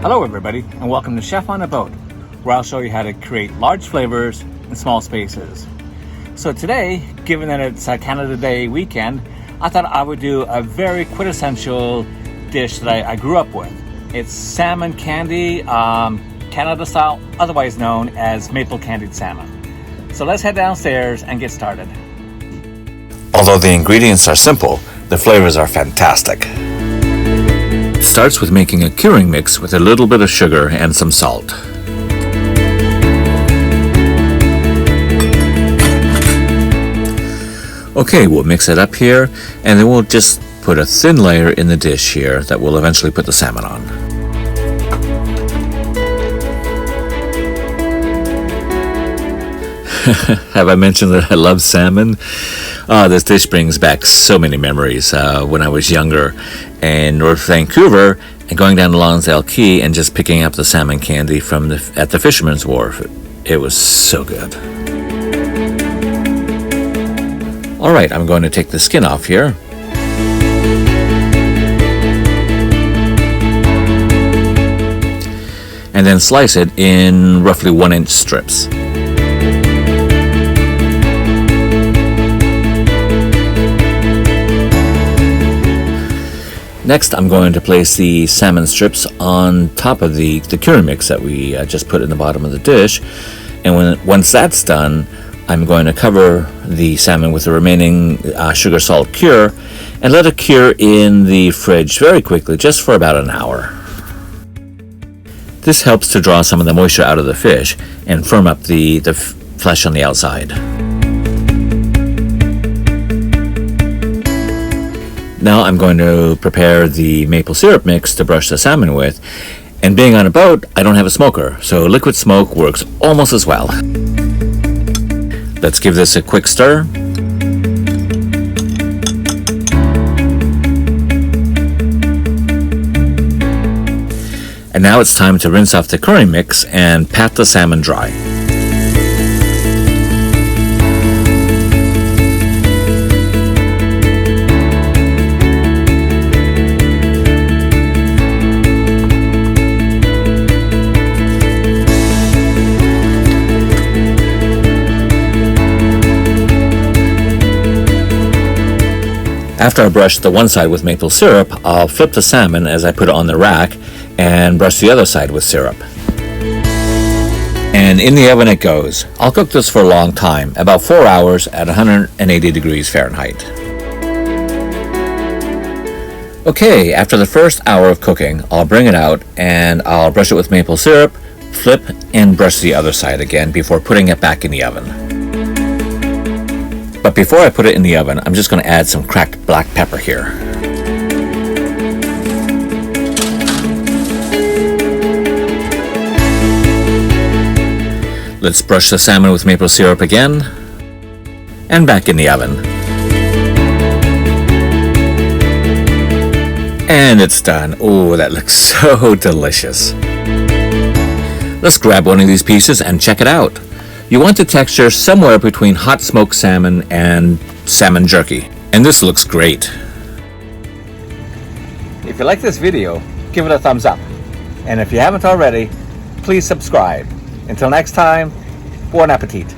Hello everybody, and welcome to Chef on a Boat, where I'll show you how to create large flavors in small spaces. So today, given that it's Canada Day weekend, I thought I would do a very quintessential dish that I grew up with. It's salmon candy, Canada style, otherwise known as maple candied salmon. So let's head downstairs and get started. Although the ingredients are simple, the flavors are fantastic. It starts with making a curing mix with a little bit of sugar and some salt. Okay, we'll mix it up here, and then we'll just put a thin layer in the dish here that we'll eventually put the salmon on. Have I mentioned that I love salmon? This dish brings back so many memories when I was younger in North Vancouver and going down to Lonsdale Quay and just picking up the salmon candy from at the fisherman's wharf. It was so good. Alright, I'm going to take the skin off here. And then slice it in roughly 1-inch strips. Next, I'm going to place the salmon strips on top of the curing mix that we just put in the bottom of the dish. And once that's done, I'm going to cover the salmon with the remaining sugar salt cure and let it cure in the fridge very quickly, just for about an hour. This helps to draw some of the moisture out of the fish and firm up the flesh on the outside. Now I'm going to prepare the maple syrup mix to brush the salmon with, and being on a boat, I don't have a smoker, so liquid smoke works almost as well. Let's give this a quick stir. And now it's time to rinse off the curry mix and pat the salmon dry. After I brush the one side with maple syrup, I'll flip the salmon as I put it on the rack and brush the other side with syrup. And in the oven it goes. I'll cook this for a long time, about 4 hours at 180 degrees Fahrenheit. Okay, after the first hour of cooking, I'll bring it out and I'll brush it with maple syrup, flip and brush the other side again before putting it back in the oven. But before I put it in the oven, I'm just going to add some cracked black pepper here. Let's brush the salmon with maple syrup again, and back in the oven. And it's done. Oh, that looks so delicious. Let's grab one of these pieces and check it out. You want the texture somewhere between hot smoked salmon and salmon jerky. And this looks great. If you like this video, give it a thumbs up. And if you haven't already, please subscribe. Until next time, bon appetit.